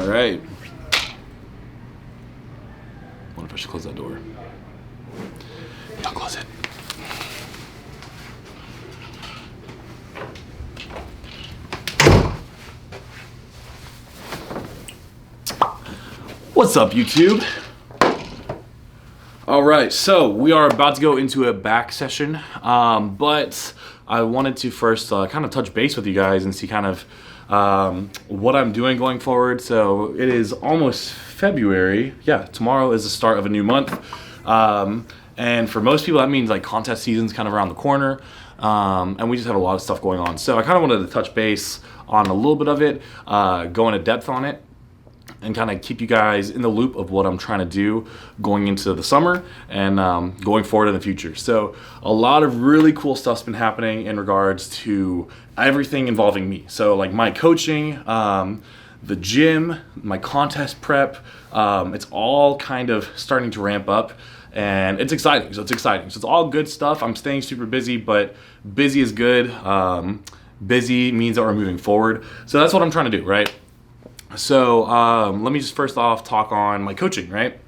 All right. I wonder if I should close that door. Don't close it. What's up, YouTube? All right, so we are about to go into a back session, but I wanted to first kind of touch base with you guys and see kind of what I'm doing going forward. So it is almost February. Yeah, tomorrow is the start of a new month. And for most people, that means like contest season's kind of around the corner. And we just have a lot of stuff going on. So I kind of wanted to touch base on a little bit of it, go into depth on it, and kind of keep you guys in the loop of what I'm trying to do going into the summer and going forward in the future. So a lot of really cool stuff's been happening in regards to everything involving me. So like my coaching, the gym, my contest prep, it's all kind of starting to ramp up. And it's exciting. So it's all good stuff. I'm staying super busy, but busy is good. Busy means that we're moving forward. So that's what I'm trying to do, right? So let me just first off talk on my coaching, right?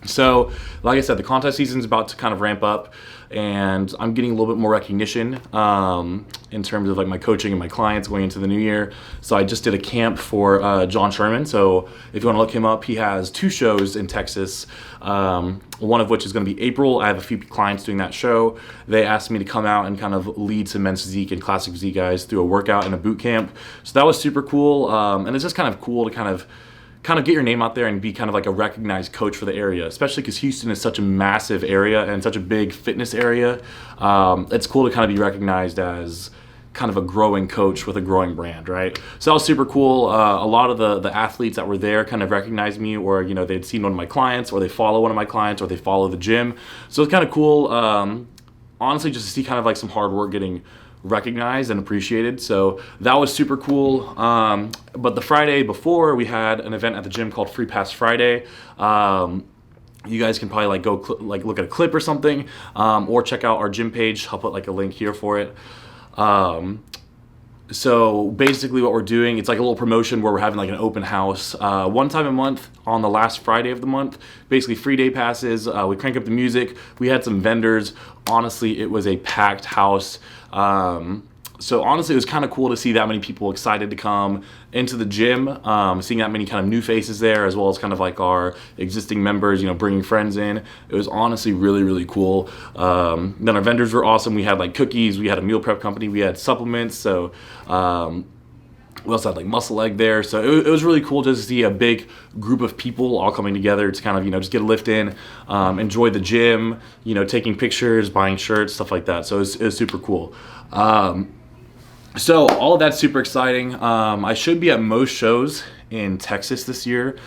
So like I said, the contest season is about to kind of ramp up, and I'm getting a little bit more recognition in terms of like my coaching and my clients going into the new year. So I just did a camp for John Sherman. So if you want to look him up, he has 2 shows in Texas, one of which is going to be April. I have a few clients doing that show. They asked me to come out and kind of lead some men's physique and classic physique guys through a workout and a boot camp. So that was super cool, and it's just kind of cool to kind of get your name out there and be kind of like a recognized coach for the area, especially because Houston is such a massive area and such a big fitness area. It's cool to kind of be recognized as kind of a growing coach with a growing brand, right? So that was super cool. A lot of the athletes that were there kind of recognized me, or they'd seen one of my clients, or they follow one of my clients, or they follow the gym. So it's kind of cool, honestly, just to see kind of like some hard work getting recognized and appreciated. So that was super cool. But the Friday before, we had an event at the gym called Free Pass Friday. You guys can probably like go look at a clip or something, or check out our gym page. I'll put like a link here for it. So basically what we're doing, it's like a little promotion where we're having like an open house one time a month on the last Friday of the month. Basically free day passes. We crank up the music. We had some vendors. Honestly, it was a packed house. So honestly, it was kind of cool to see that many people excited to come into the gym, seeing that many kind of new faces there, as well as kind of like our existing members, bringing friends in. It was honestly really, really cool. Then our vendors were awesome. We had like cookies, we had a meal prep company, we had supplements. So we also had like Muscle Egg there. So it was really cool just to see a big group of people all coming together to kind of, just get a lift in, enjoy the gym, taking pictures, buying shirts, stuff like that. So it was super cool. So all of that's super exciting. I should be at most shows in Texas this year.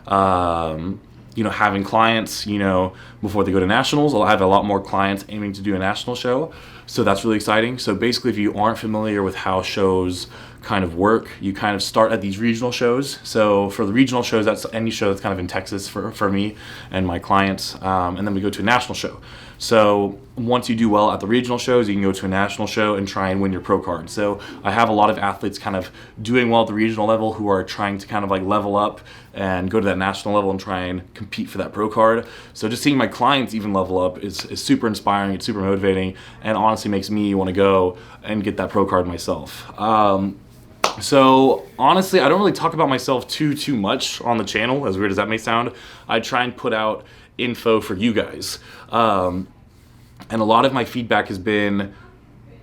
Having clients, before they go to nationals. I'll have a lot more clients aiming to do a national show. So that's really exciting. So basically, if you aren't familiar with how shows kind of work, you kind of start at these regional shows. So for the regional shows, that's any show that's kind of in Texas for me and my clients. And then we go to a national show. So once you do well at the regional shows, you can go to a national show and try and win your pro card. So I have a lot of athletes kind of doing well at the regional level who are trying to kind of like level up and go to that national level and try and compete for that pro card. So just seeing my clients even level up is super inspiring. It's super motivating, and honestly makes me want to go and get that pro card myself. So honestly, I don't really talk about myself too much on the channel, as weird as that may sound. I try and put out info for you guys. And a lot of my feedback has been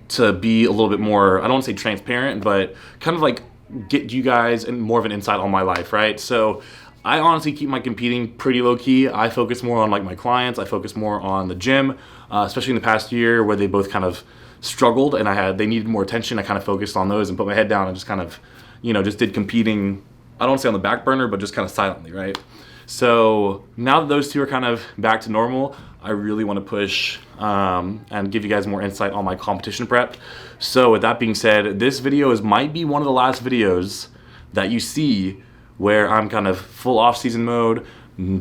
to be a little bit more, I don't want to say transparent, but kind of like get you guys in more of an insight on my life, right? So I honestly keep my competing pretty low key. I focus more on like my clients. I focus more on the gym, especially in the past year where they both kind of struggled and they needed more attention. I kind of focused on those and put my head down and just kind of, just did competing, I don't want to say on the back burner, but just kind of silently, right? So now that those two are kind of back to normal, I really want to push and give you guys more insight on my competition prep. So with that being said, this video might be one of the last videos that you see where I'm kind of full off-season mode,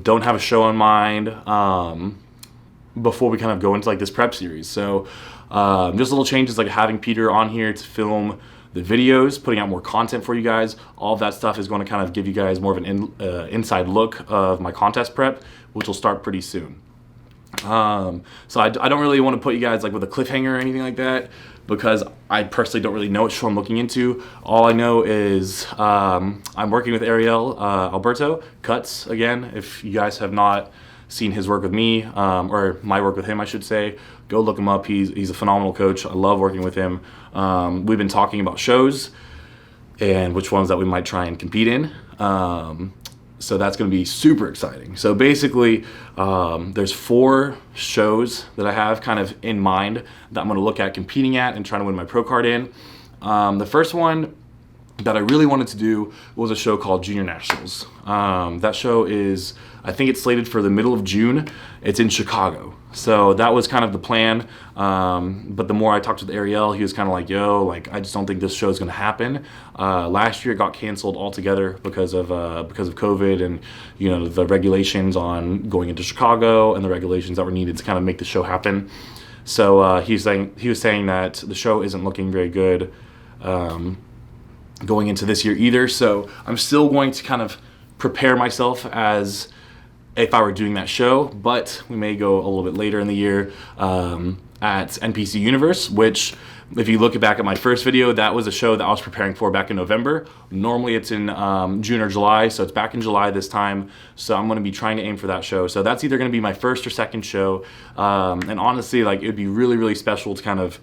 don't have a show in mind, before we kind of go into like this prep series. So just little changes like having Peter on here to film the videos, putting out more content for you guys. All of that stuff is going to kind of give you guys more of an inside look of my contest prep, which will start pretty soon. So I don't really want to put you guys like with a cliffhanger or anything like that, because I personally don't really know what show I'm looking into. All I know is I'm working with Ariel Alberto Cuts again. If you guys have not seen his work with me, or my work with him, I should say, go look him up. He's a phenomenal coach. I love working with him. We've been talking about shows and which ones that we might try and compete in. So that's going to be super exciting. So basically, there's 4 shows that I have kind of in mind that I'm going to look at competing at and trying to win my pro card in. The first one that I really wanted to do was a show called Junior Nationals. That show is, I think it's slated for the middle of June. It's in Chicago. So that was kind of the plan. But the more I talked with Ariel, he was kind of like, yo, like, I just don't think this show is going to happen. Last year it got canceled altogether because of COVID and, you know, the regulations on going into Chicago and the regulations that were needed to kind of make the show happen. So he was saying that the show isn't looking very good going into this year either. So I'm still going to kind of prepare myself as if I were doing that show, but we may go a little bit later in the year at NPC Universe, which, if you look back at my first video, that was a show that I was preparing for back in November. Normally it's in June or July, so it's back in July this time. So I'm going to be trying to aim for that show. So that's either going to be my first or second show. And honestly, like, it would be really, really special to kind of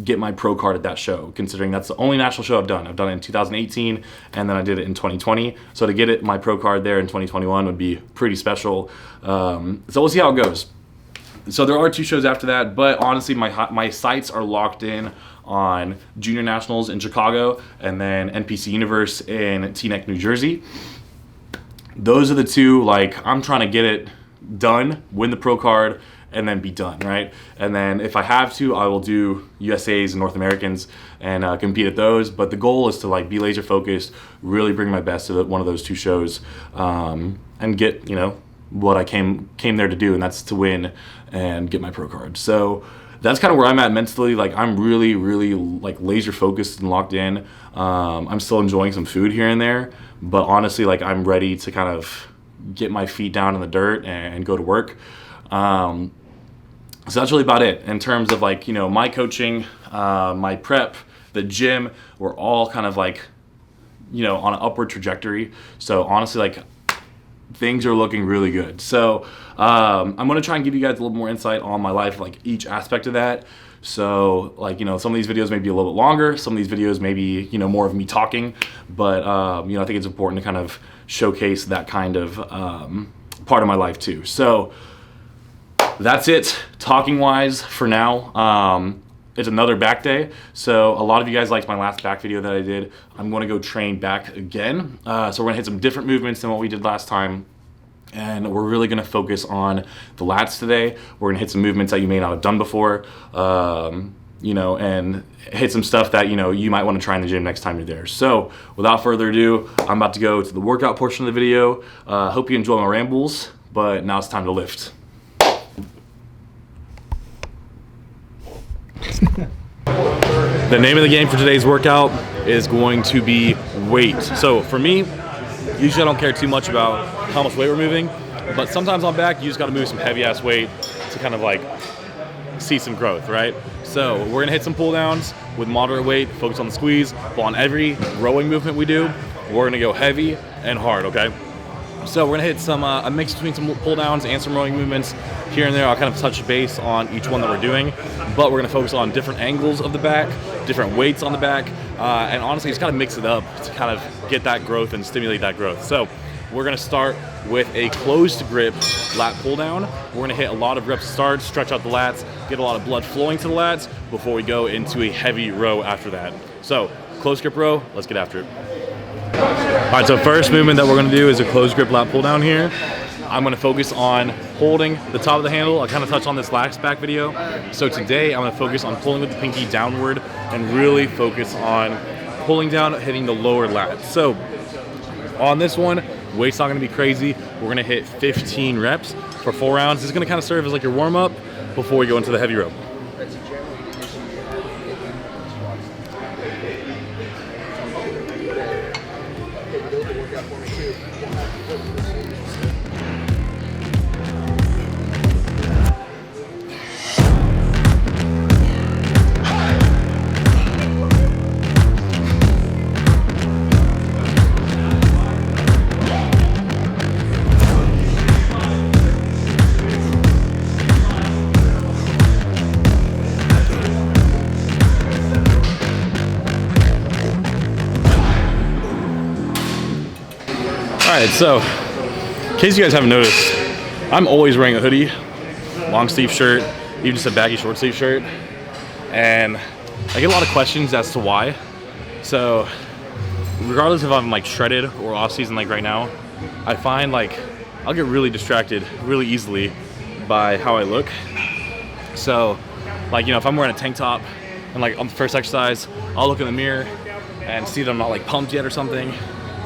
get my pro card at that show, considering that's the only national show I've done. I've done it in 2018, and then I did it in 2020. So to get it, my pro card there in 2021 would be pretty special. So we'll see how it goes. So there are 2 shows after that, but honestly, my sights are locked in on Junior Nationals in Chicago and then NPC Universe in Teaneck, New Jersey. Those are the 2, like, I'm trying to get it done, win the pro card, and then be done, right? And then if I have to, I will do USAs and North Americans and compete at those. But the goal is to, like, be laser focused, really bring my best to one of those 2 shows, and get, you know, what I came there to do, and that's to win and get my pro card. So that's kind of where I'm at mentally. Like, I'm really, really, like, laser focused and locked in. I'm still enjoying some food here and there, but honestly, like, I'm ready to kind of get my feet down in the dirt and go to work. So that's really about it in terms of, like, you know, my coaching, my prep, the gym. We're all kind of, like, you know, on an upward trajectory. So honestly, like, things are looking really good. So I'm going to try and give you guys a little more insight on my life, like, each aspect of that. So, like, you know, some of these videos may be a little bit longer. Some of these videos may be, you know, more of me talking. But, you know, I think it's important to kind of showcase that kind of part of my life too. So that's it, talking wise, for now. It's another back day, so a lot of you guys liked my last back video that I did. I'm going to go train back again. So we're going to hit some different movements than what we did last time, and we're really going to focus on the lats today. We're going to hit some movements that you may not have done before, you know, and hit some stuff that, you know, you might want to try in the gym next time you're there. So without further ado, I'm about to go to the workout portion of the video. Hope you enjoy my rambles, but now it's time to lift. The name of the game for today's workout is going to be weight. So for me, usually I don't care too much about how much weight we're moving, but sometimes on back, you just got to move some heavy ass weight to kind of, like, see some growth, right? So we're gonna hit some pull downs with moderate weight, focus on the squeeze, but on every rowing movement we do, we're gonna go heavy and hard, okay? So we're gonna hit some a mix between some pull downs and some rowing movements here and there. I'll kind of touch base on each one that we're doing, but we're gonna focus on different angles of the back, different weights on the back, and honestly, just gotta mix it up to kind of get that growth and stimulate that growth. So we're gonna start with a closed grip lat pull down. We're gonna hit a lot of reps to start, stretch out the lats, get a lot of blood flowing to the lats before we go into a heavy row after that. So closed grip row, let's get after it. All right, so first movement that we're gonna do is a closed grip lat pull down here. I'm gonna focus on holding the top of the handle. I kind of touched on this last back video. So today I'm gonna focus on pulling with the pinky downward and really focus on pulling down, hitting the lower lat. So on this one, weight's not gonna be crazy. We're gonna hit 15 reps for 4 rounds. This is gonna kind of serve as like your warm up before we go into the heavy row. Alright, so in case you guys haven't noticed, I'm always wearing a hoodie, long sleeve shirt, even just a baggy short sleeve shirt, and I get a lot of questions as to why. So regardless if I'm like shredded or off season like right now, I find like I'll get really distracted really easily by how I look. So like, you know, if I'm wearing a tank top and like on the first exercise, I'll look in the mirror and see that I'm not like pumped yet or something,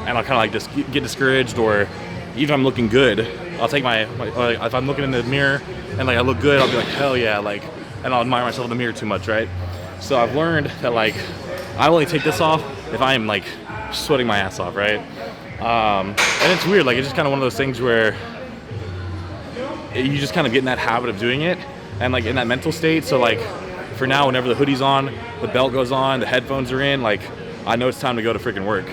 and I'll kind of like just get discouraged. Or even if I'm looking good, I'll take if I'm looking in the mirror and like I look good, I'll be like, hell yeah, like, and I'll admire myself in the mirror too much, right? So I've learned that like I only take this off if I am like sweating my ass off, right? And it's weird, like it's just kind of one of those things where you just kind of get in that habit of doing it and like in that mental state. So like for now, whenever the hoodie's on, the belt goes on, the headphones are in, like I know it's time to go to freaking work.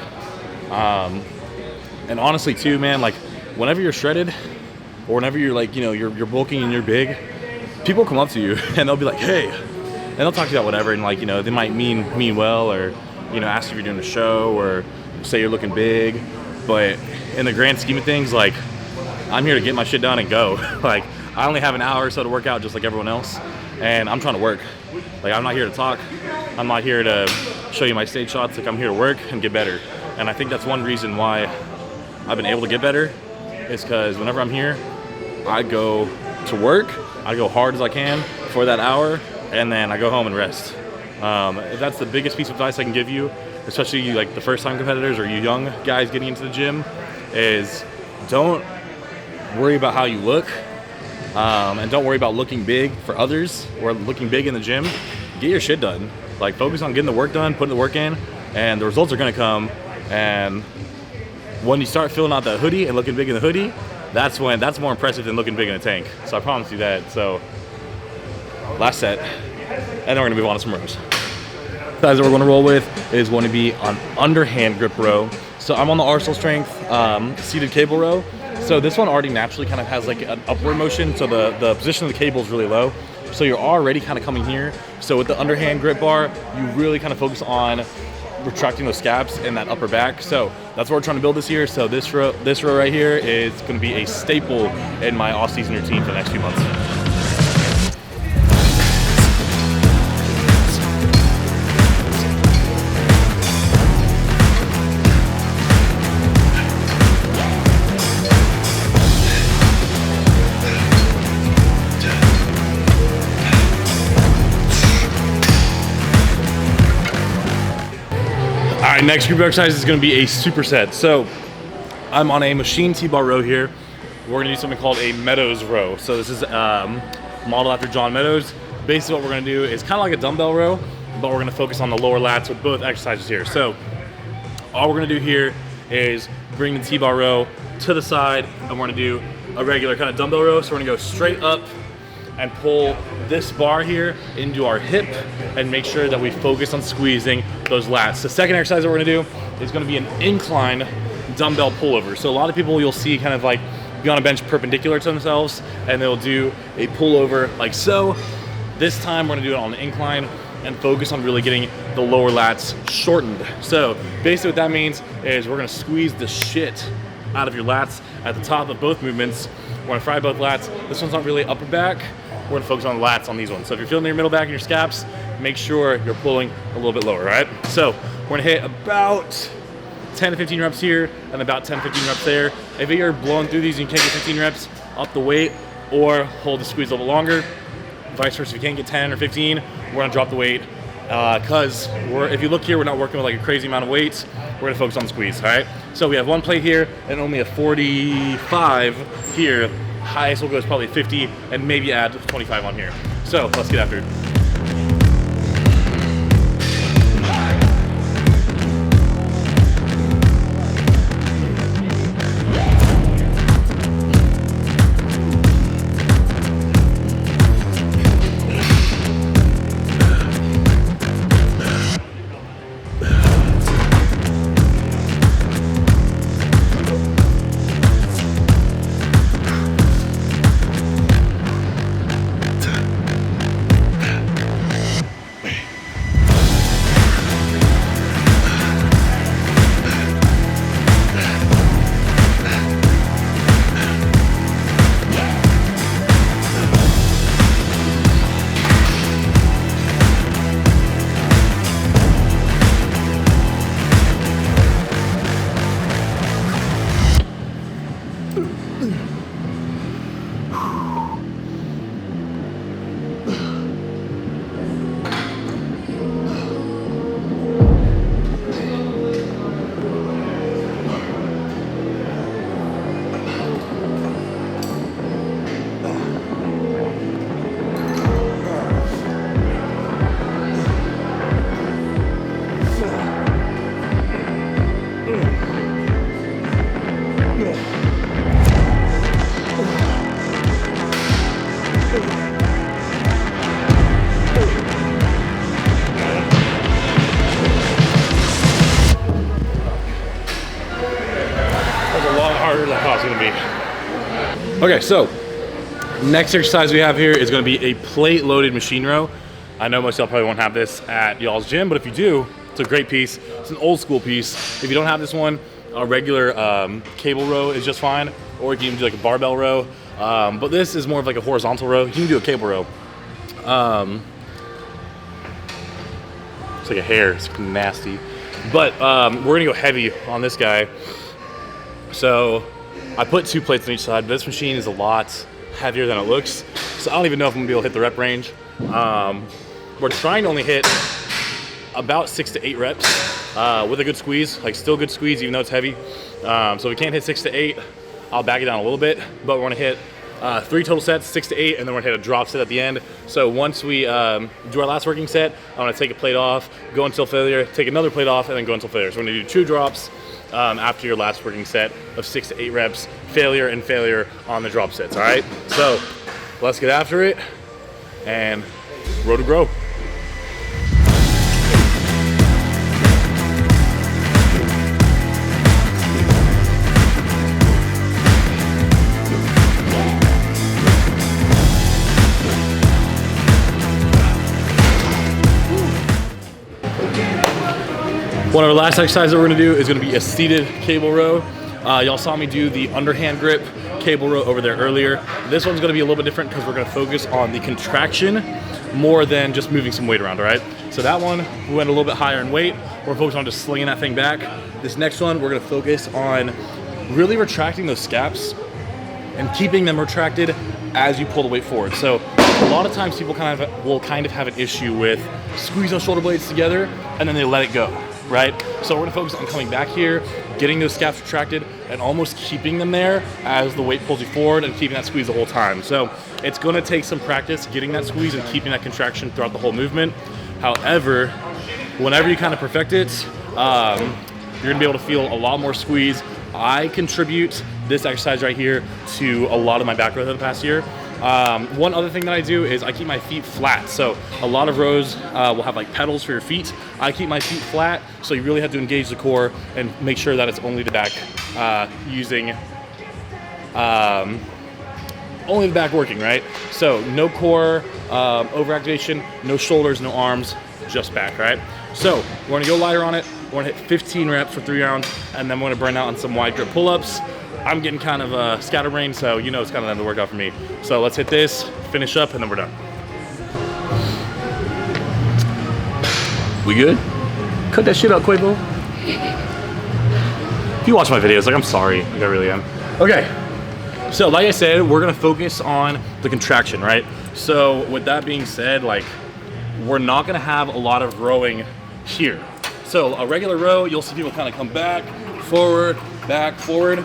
And honestly too, man, like whenever you're shredded or whenever you're like, you know, you're bulking and you're big, people come up to you and they'll be like, hey, and they'll talk to you about whatever, and like, you know, they might mean well, or, you know, ask if you're doing a show or say you're looking big. But in the grand scheme of things, like I'm here to get my shit done and go. Like I only have an hour or so to work out just like everyone else, and I'm trying to work. Like I'm not here to talk. I'm not here to show you my stage shots. Like I'm here to work and get better. And I think that's one reason why I've been able to get better, is because whenever I'm here, I go to work, I go hard as I can for that hour, and then I go home and rest. That's the biggest piece of advice I can give you, especially you, like the first time competitors or you young guys getting into the gym, is don't worry about how you look, and don't worry about looking big for others or looking big in the gym. Get your shit done. Like focus on getting the work done, putting the work in, and the results are gonna come. And when you start filling out the hoodie and looking big in the hoodie, that's more impressive than looking big in a tank. So I promise you that. So last set, and then we're gonna move on to some rows. The size that we're gonna roll with is going to be an underhand grip row. So I'm on the Arsenal Strength seated cable row. So this one already naturally kind of has like an upward motion. So the position of the cable is really low. So you're already kind of coming here. So with the underhand grip bar, you really kind of focus on retracting those scabs in that upper back. So that's what we're trying to build this year. So this row right here is going to be a staple in my off-season routine for the next few months. All right, next group exercise is gonna be a superset. So I'm on a machine T-bar row here. We're gonna do something called a Meadows row. So this is modeled after John Meadows. Basically what we're gonna do is kind of like a dumbbell row, but we're gonna focus on the lower lats with both exercises here. So all we're gonna do here is bring the T-bar row to the side, and we're gonna do a regular kind of dumbbell row. So we're gonna go straight up and pull this bar here into our hip and make sure that we focus on squeezing those lats. The second exercise that we're gonna do is gonna be an incline dumbbell pullover. So a lot of people you'll see kind of like be on a bench perpendicular to themselves, and they'll do a pullover like so. This time we're gonna do it on an incline and focus on really getting the lower lats shortened. So basically what that means is we're gonna squeeze the shit out of your lats at the top of both movements. We're gonna fry both lats. This one's not really upper back. We're gonna focus on the lats on these ones. So if you're feeling your middle back and your scaps, make sure you're pulling a little bit lower, right? So we're gonna hit about 10 to 15 reps here and about 10 to 15 reps there. If you're blowing through these and you can't get 15 reps, up the weight or hold the squeeze a little bit longer. Vice versa, if you can't get 10 or 15, we're gonna drop the weight. Because if you look here, we're not working with like a crazy amount of weights. We're gonna focus on squeeze, all right? So we have one plate here and only a 45 here. Highest will go is probably 50 and maybe add 25 on here. So let's get after it. Okay, so next exercise we have here is going to be a plate loaded machine row. I know most of y'all probably won't have this at y'all's gym, but if you do, it's a great piece. It's an old school piece. If you don't have this one, a regular cable row is just fine, or you can do like a barbell row. But this is more of like a horizontal row. You can do a cable row. It's like a hair, it's nasty. But we're gonna go heavy on this guy. So I put 2 plates on each side, but this machine is a lot heavier than it looks. So I don't even know if I'm gonna be able to hit the rep range. We're trying to only hit about 6 to 8 reps with a good squeeze, like still good squeeze even though it's heavy. So if we can't hit 6 to 8, I'll back it down a little bit, but we're gonna hit 3 total sets, 6 to 8, and then we're gonna hit a drop set at the end. So once we do our last working set, I'm gonna take a plate off, go until failure, take another plate off, and then go until failure. So we're gonna do 2 drops after your last working set of 6 to 8 reps, failure and failure on the drop sets, all right? So let's get after it and row to grow. One of our last exercises that we're gonna do is gonna be a seated cable row. Y'all saw me do the underhand grip cable row over there earlier. This one's gonna be a little bit different because we're gonna focus on the contraction more than just moving some weight around, all right? So that one, we went a little bit higher in weight. We're focused on just slinging that thing back. This next one, we're gonna focus on really retracting those scaps and keeping them retracted as you pull the weight forward. So a lot of times people will kind of have an issue with squeeze those shoulder blades together and then they let it go, right? So we're gonna focus on coming back here, getting those scaps retracted, and almost keeping them there as the weight pulls you forward and keeping that squeeze the whole time. So it's gonna take some practice getting that squeeze and keeping that contraction throughout the whole movement. However, whenever you kind of perfect it, you're gonna be able to feel a lot more squeeze. I contribute this exercise right here to a lot of my back growth over the past year. One other thing that I do is I keep my feet flat. So a lot of rows will have like pedals for your feet. I keep my feet flat, so you really have to engage the core and make sure that it's only the back using only the back working, right? So no core overactivation, no shoulders, no arms, just back, right? So we're gonna go lighter on it. We're gonna hit 15 reps for 3 rounds, and then we're gonna burn out on some wide grip pull-ups. I'm getting kind of scatterbrained, so you know it's kind of the workout for me. So let's hit this, finish up, and then we're done. We good? Cut that shit up, Quavo. If you watch my videos, like I'm sorry, like I really am. Okay, so like I said, we're gonna focus on the contraction, right? So with that being said, like we're not gonna have a lot of rowing here. So a regular row, you'll see people kind of come back, forward, forward.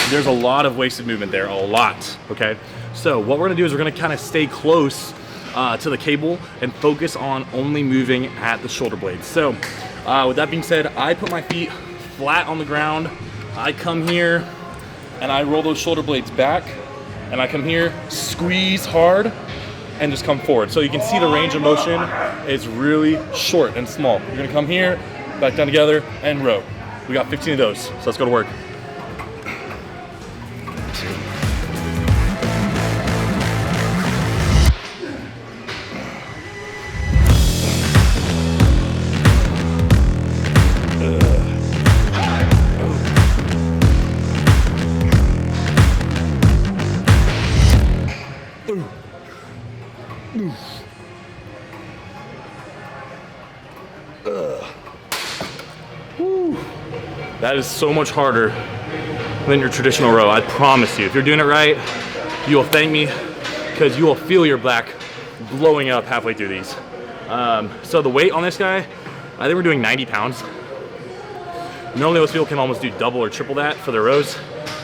There's a lot of wasted movement there, a lot, okay? So what we're gonna do is we're gonna kind of stay close to the cable and focus on only moving at the shoulder blades. So with that being said, I put my feet flat on the ground. I come here and I roll those shoulder blades back, and I come here, squeeze hard, and just come forward. So you can see the range of motion is really short and small. You're gonna come here, back down together, and row. We got 15 of those, so let's go to work. That is so much harder than your traditional row. I promise you. If you're doing it right, you will thank me because you will feel your back blowing up halfway through these. So the weight on this guy, I think we're doing 90 pounds. Normally most people can almost do double or triple that for their rows.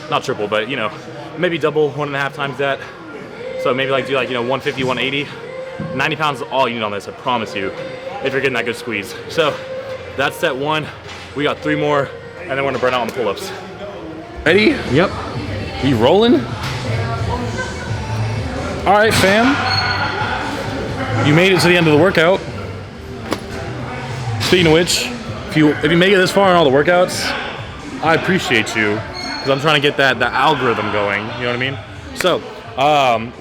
Not triple, but you know, maybe double, 1.5 times that. So maybe like do like, you know, 150, 180. 90 pounds is all you need on this, I promise you, if you're getting that good squeeze. So that's set 1. We got 3 more, and then we're gonna burn out on the pull-ups. Ready? Yep. You rolling? All right, fam. You made it to the end of the workout. Speaking of which, if you make it this far in all the workouts, I appreciate you, because I'm trying to get that algorithm going, you know what I mean? So,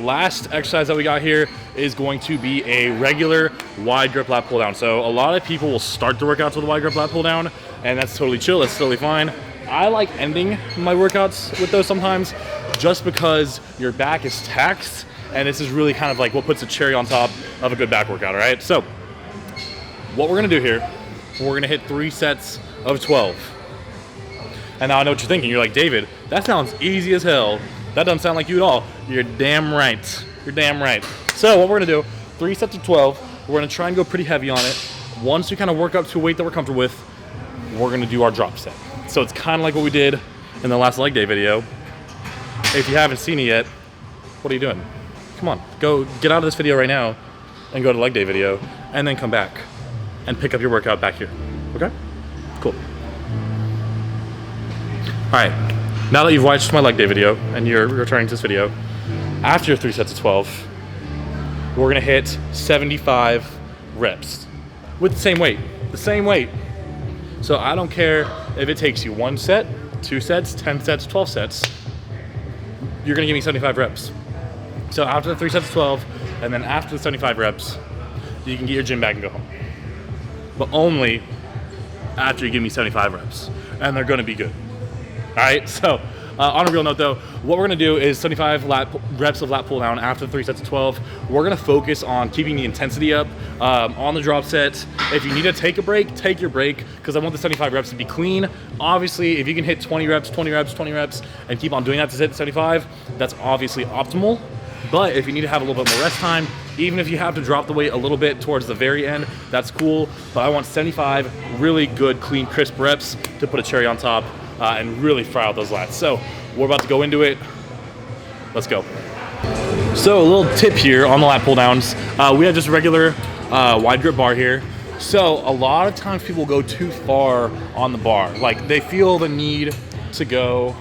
last exercise that we got here is going to be a regular wide grip lat pull down. So a lot of people will start the workouts with a wide grip lat pull down, and that's totally chill, that's totally fine. I like ending my workouts with those sometimes, just because your back is taxed, and this is really kind of like what puts a cherry on top of a good back workout, all right? So what we're gonna do here, we're gonna hit 3 sets of 12. And now I know what you're thinking. You're like, David, that sounds easy as hell. That doesn't sound like you at all. You're damn right. You're damn right. So what we're gonna do, 3 sets of 12. We're gonna try and go pretty heavy on it. Once we kind of work up to a weight that we're comfortable with, we're gonna do our drop set. So it's kind of like what we did in the last leg day video. If you haven't seen it yet, what are you doing? Come on, go get out of this video right now and go to leg day video, and then come back and pick up your workout back here, okay? Cool. All right, now that you've watched my leg day video and you're returning to this video, after 3 sets of 12, we're gonna hit 75 reps with the same weight. So I don't care if it takes you 1 set, 2 sets, 10 sets, 12 sets, you're gonna give me 75 reps. So after the 3 sets of 12, and then after the 75 reps, you can get your gym bag and go home. But only after you give me 75 reps, and they're gonna be good. All right, so on a real note though, what we're gonna do is 75 reps of lat pull down after the 3 sets of 12. We're gonna focus on keeping the intensity up on the drop set. If you need to take a break, take your break, because I want the 75 reps to be clean. Obviously, if you can hit 20 reps, 20 reps, 20 reps, and keep on doing that to hit 75, that's obviously optimal. But if you need to have a little bit more rest time, even if you have to drop the weight a little bit towards the very end, that's cool. But I want 75 really good, clean, crisp reps to put a cherry on top and really fry out those lats. So we're about to go into it. Let's go. So a little tip here on the lat pull downs. We have just regular wide grip bar here. So a lot of times people go too far on the bar. Like they feel the need to go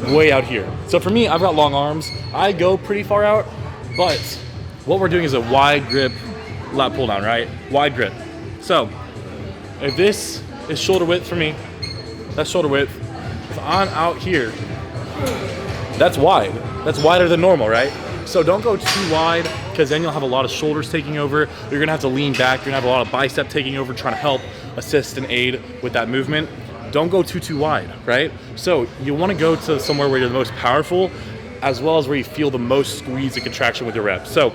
way out here. So for me, I've got long arms. I go pretty far out, but what we're doing is a wide grip lat pull down, right? Wide grip. So if this is shoulder width for me, that's shoulder width. If I'm out here, that's wide. That's wider than normal, right? So don't go too wide, because then you'll have a lot of shoulders taking over. You're gonna have to lean back. You're gonna have a lot of bicep taking over, trying to help assist and aid with that movement. Don't go too wide, right? So you wanna go to somewhere where you're the most powerful, as well as where you feel the most squeeze and contraction with your reps. So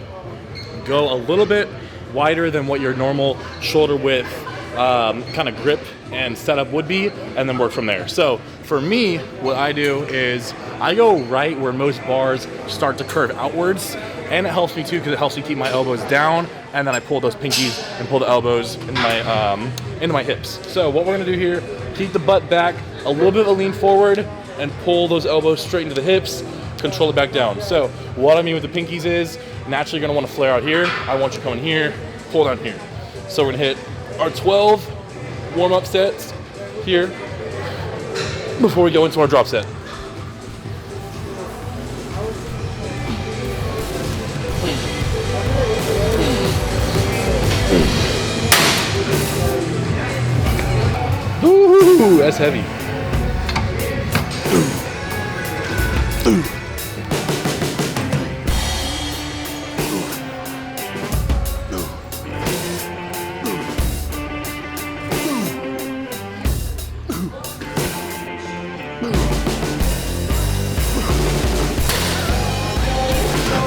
go a little bit wider than what your normal shoulder width kind of grip and setup would be, and then work from there. So for me, what I do is I go right where most bars start to curve outwards, and it helps me too, because it helps me keep my elbows down, and then I pull those pinkies and pull the elbows into my hips. So what we're gonna do here, keep the butt back, a little bit of a lean forward, and pull those elbows straight into the hips, control it back down. So what I mean with the pinkies is, naturally you're gonna wanna flare out here. I want you coming here, pull down here. So we're gonna hit our 12 warm-up sets here before we go into our drop set. Ooh, that's heavy.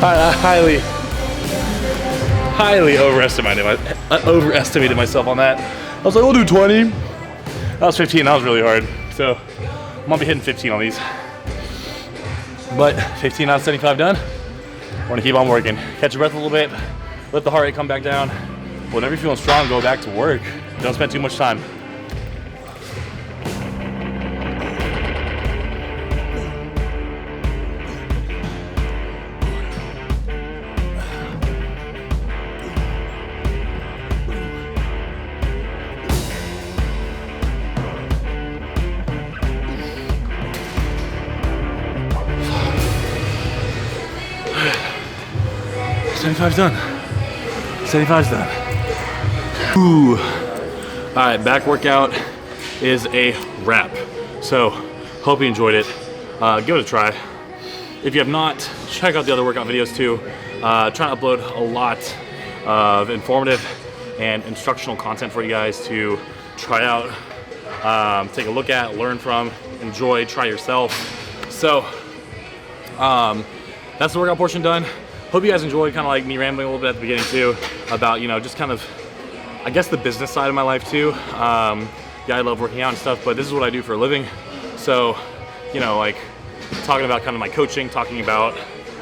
I highly overestimated myself on that. I was like, we'll do 20. That was 15, that was really hard. So I'm gonna be hitting 15 on these. But 15 out of 75 done. We're gonna keep on working. Catch your breath a little bit, let the heart rate come back down. Whenever you're feeling strong, go back to work. Don't spend too much time. $75's done. $75's done. Ooh. All right, back workout is a wrap. So, hope you enjoyed it. Give it a try. If you have not, check out the other workout videos too. Trying to upload a lot of informative and instructional content for you guys to try out, take a look at, learn from, enjoy, try yourself. So, that's the workout portion done. Hope you guys enjoyed, kind of like me rambling a little bit at the beginning too about, you know, just kind of, I guess, the business side of my life too. Yeah, I love working out and stuff, but this is what I do for a living. So, you know, like talking about kind of my coaching, talking about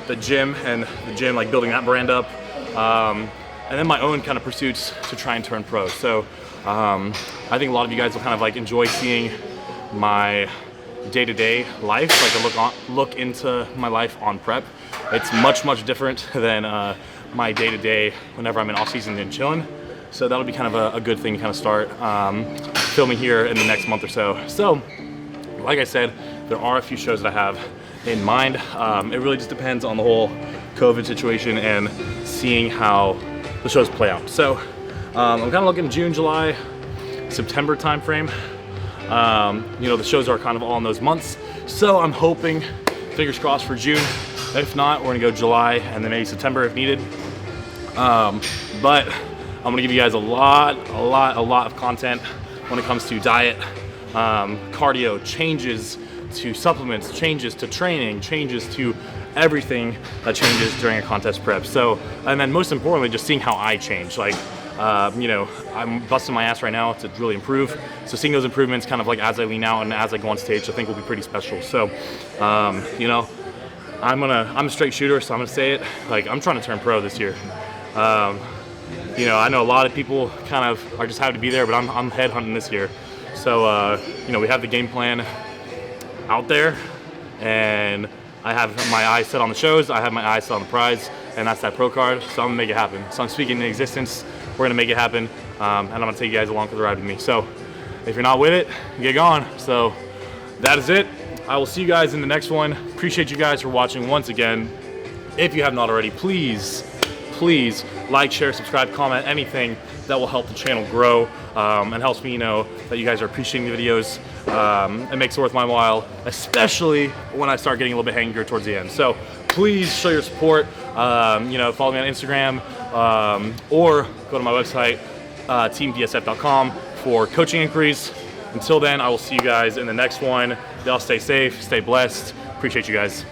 the gym and the gym, like building that brand up, and then my own kind of pursuits to try and turn pro. So I think a lot of you guys will kind of like enjoy seeing my day-to-day life, like a look into my life on prep. It's much different than my day-to-day whenever I'm in off-season and chilling. So that'll be kind of a good thing to kind of start filming here in the next month or so. So, like I said, there are a few shows that I have in mind. It really just depends on the whole COVID situation and seeing how the shows play out. So I'm kind of looking June, July, September timeframe. You know, the shows are kind of all in those months. So I'm hoping, fingers crossed for June. If not, we're gonna go July and then maybe September if needed. But I'm gonna give you guys a lot of content when it comes to diet, cardio, changes to supplements, changes to training, changes to everything that changes during a contest prep. So, and then most importantly, just seeing how I change. Like, you know, I'm busting my ass right now to really improve. So seeing those improvements kind of like as I lean out and as I go on stage, I think will be pretty special. So, you know, I'm a straight shooter, so I'm gonna say it. Like, I'm trying to turn pro this year. You know, I know a lot of people kind of are just happy to be there, but I'm headhunting this year. So, you know, we have the game plan out there, and I have my eyes set on the shows, I have my eyes set on the prize, and that's that pro card, so I'm gonna make it happen. So I'm speaking into existence, we're gonna make it happen, and I'm gonna take you guys along for the ride with me. So if you're not with it, get gone. So that is it. I will see you guys in the next one. Appreciate you guys for watching once again. If you have not already, please like, share, subscribe, comment, anything that will help the channel grow and helps me know that you guys are appreciating the videos. It makes it worth my while, especially when I start getting a little bit hangrier towards the end. So please show your support. You know, follow me on Instagram or go to my website, teamdsf.com, for coaching inquiries. Until then, I will see you guys in the next one. Y'all stay safe, stay blessed. Appreciate you guys.